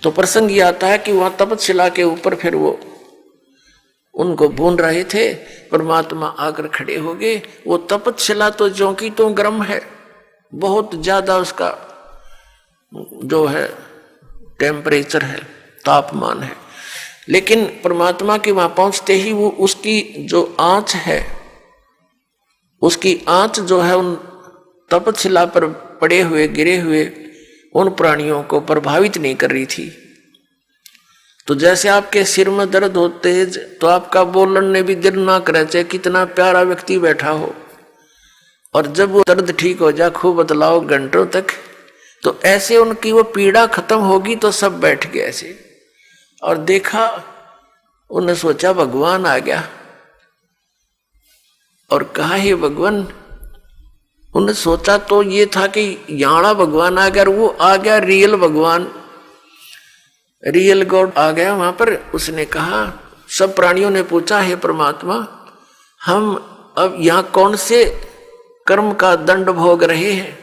तो प्रसंग ये आता है कि वहां तपतशिला के ऊपर फिर वो उनको भून रहे थे, परमात्मा आकर खड़े हो गए। वो तपतशिला तो ज्यों की तो गर्म है, बहुत ज्यादा उसका जो है टेम्परेचर है, तापमान है, लेकिन परमात्मा के वहां पहुंचते ही वो उसकी जो आंच है, उसकी आंच जो है उन तपतशिला पर पड़े हुए गिरे हुए उन प्राणियों को प्रभावित नहीं कर रही थी। तो जैसे आपके सिर में दर्द हो तेज, तो आपका बोलने भी दिल ना करे, चाहे कितना प्यारा व्यक्ति बैठा हो, और जब वो दर्द ठीक हो जाए, खूब बतलाओ घंटों तक, तो ऐसे उनकी वो पीड़ा खत्म होगी तो सब बैठ गए ऐसे। और देखा, उन्हें सोचा भगवान आ गया, और कहा हे भगवान। उन्हें सोचा तो ये था कि याना भगवान आ गया, और वो आ गया रियल भगवान, रियल गॉड आ गया वहां पर। उसने कहा, सब प्राणियों ने पूछा, हे परमात्मा, हम अब यहां कौन से कर्म का दंड भोग रहे हैं?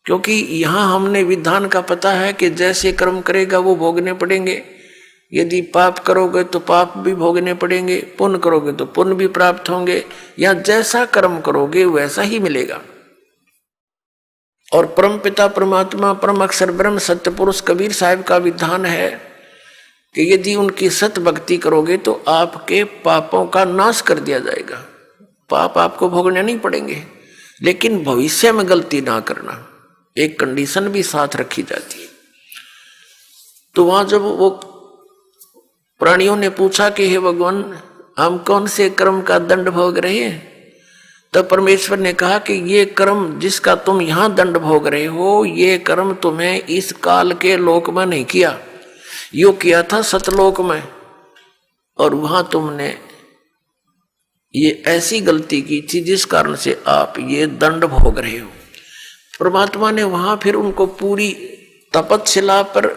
क्योंकि यहां हमने विधान का पता है कि जैसे कर्म करेगा वो भोगने पड़ेंगे। यदि पाप करोगे तो पाप भी भोगने पड़ेंगे, पुण्य करोगे तो पुण्य भी प्राप्त होंगे, या जैसा कर्म करोगे वैसा ही मिलेगा। और परम पिता परमात्मा परम अक्षर ब्रह्म सत्य पुरुष कबीर साहिब का विधान है कि यदि उनकी सत भक्ति करोगे तो आपके पापों का नाश कर दिया जाएगा। पाप आपको भोगने नहीं पड़ेंगे, लेकिन भविष्य में गलती ना करना, एक कंडीशन भी साथ रखी जाती है। तो वहां जब वो प्राणियों ने पूछा कि हे भगवान, हम कौन से कर्म का दंड भोग रहे हैं, तब परमेश्वर ने कहा कि ये कर्म जिसका तुम यहां दंड भोग रहे हो, ये कर्म तुम्हें इस काल के लोक में नहीं किया, यो किया था सतलोक में, और वहां तुमने ये ऐसी गलती की थी जिस कारण से आप ये दंड भोग रहे हो। परमात्मा ने वहां फिर उनको पूरी तपतशिला पर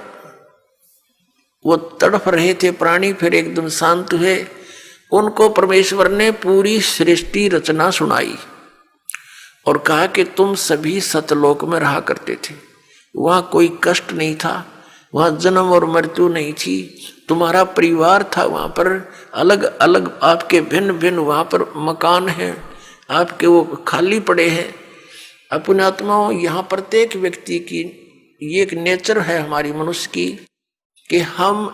वो तड़फ रहे थे प्राणी, फिर एकदम शांत हुए। उनको परमेश्वर ने पूरी सृष्टि रचना सुनाई और कहा कि तुम सभी सतलोक में रहा करते थे, वहां कोई कष्ट नहीं था, वहां जन्म और मृत्यु नहीं थी, तुम्हारा परिवार था वहां पर, अलग अलग आपके भिन्न भिन्न वहां पर मकान हैं, आपके वो खाली पड़े हैं। अपने आत्माओं, यहाँ प्रत्येक व्यक्ति की ये एक नेचर है हमारी मनुष्य की कि हम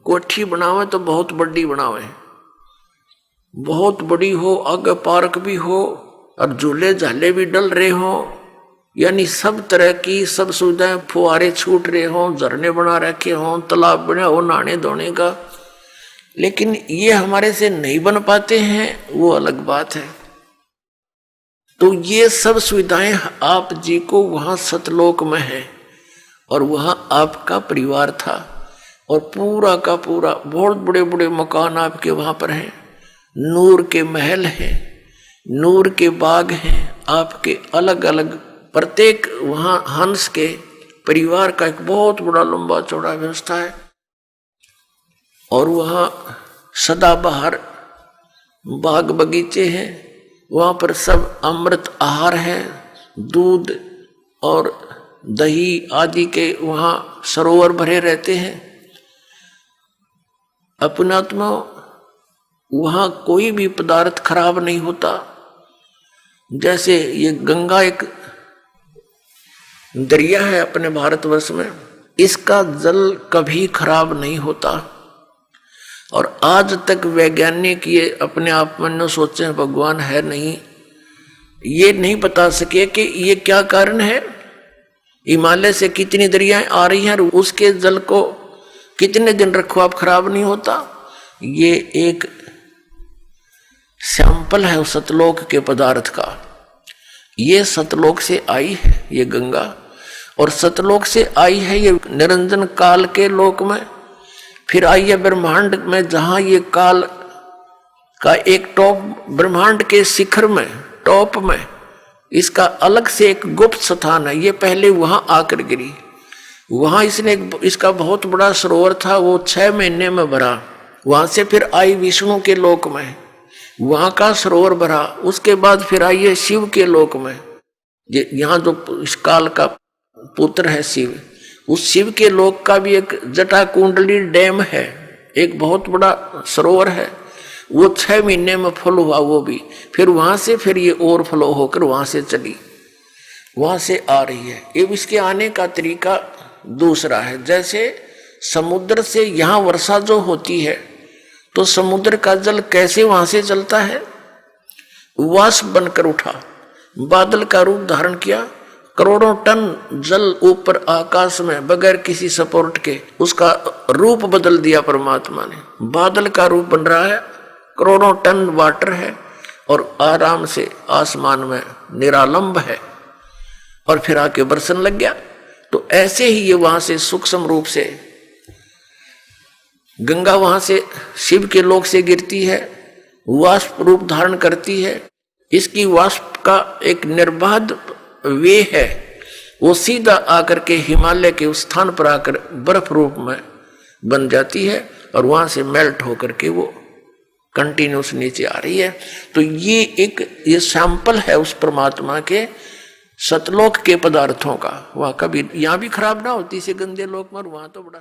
कोठी बनावे तो बहुत बड़ी बनावे, बहुत बड़ी हो, आगे पार्क भी हो और झूले झाले भी डल रहे हो, यानी सब तरह की सब सुविधाएं, फुहारे छूट रहे हो, झरने बना रखे हो, तालाब बने हो नहाने धोने का, लेकिन ये हमारे से नहीं बन पाते हैं, वो अलग बात है। तो ये सब सुविधाएं आप जी को वहां सतलोक में है, और वहां आपका परिवार था, और पूरा का पूरा बहुत बड़े बड़े मकान आपके वहां पर हैं, नूर के महल हैं, नूर के बाग हैं आपके, अलग अलग प्रत्येक वहां हंस के परिवार का एक बहुत बड़ा लंबा चौड़ा व्यवस्था है। और वहां सदाबहार बाग बगीचे हैं, वहां पर सब अमृत आहार है, दूध और दही आदि के वहां सरोवर भरे रहते हैं। अपनात्मा, वहां कोई भी पदार्थ खराब नहीं होता। जैसे ये गंगा एक दरिया है अपने भारतवर्ष में, इसका जल कभी खराब नहीं होता, और आज तक वैज्ञानिक ये अपने आप में सोचे भगवान है नहीं, ये नहीं बता सके कि ये क्या कारण है। हिमालय से कितनी दरियाएं आ रही हैं, उसके जल को कितने दिन रखो आप खराब नहीं होता। ये एक सैंपल है उस सतलोक के पदार्थ का। ये सतलोक से आई है ये गंगा, और सतलोक से आई है ये निरंजन काल के लोक में, फिर आई है ब्रह्मांड में, जहां ये काल का एक टॉप, ब्रह्मांड के शिखर में टॉप में इसका अलग से एक गुप्त स्थान है। ये पहले वहां आकर गिरी, वहां इसका बहुत बड़ा सरोवर था, वो 6 महीने में भरा। वहां से फिर आई विष्णु के लोक में, वहां का सरोवर भरा। उसके बाद फिर आई है शिव के लोक में, यहाँ जो इस काल का पुत्र है शिव, उस शिव के लोक का भी एक जटा कुंडली डैम है, एक बहुत बड़ा सरोवर है, वो 6 महीने में फुल हुआ वो भी, फिर वहां से फिर ये ओवरफ्लो होकर वहां से चली, वहां से आ रही है। ये इसके आने का तरीका दूसरा है। जैसे समुद्र से यहां वर्षा जो होती है तो समुद्र का जल कैसे वहां से चलता है, वाष्प बनकर उठा, बादल का रूप धारण किया, करोड़ों टन जल ऊपर आकाश में बगैर किसी सपोर्ट के उसका रूप बदल दिया परमात्मा ने, बादल का रूप बन रहा है, करोड़ों टन वाटर है और आराम से आसमान में निरालंब है और फिर आके बरसन लग गया। तो ऐसे ही ये वहां से सूक्ष्म रूप से गंगा वहां से शिव के लोक से गिरती है, वाष्प रूप धारण करती है। इसकी वाष्प का एक निर्बाध वे है, वो सीधा आकर के हिमालय के उस स्थान पर आकर बर्फ रूप में बन जाती है और वहां से मेल्ट होकर के वो कंटिन्यूस नीचे आ रही है। तो ये सैंपल है उस परमात्मा के सतलोक के पदार्थों का। वहां कभी यहां भी खराब ना होती से गंदे लोक में, वहां तो बड़ा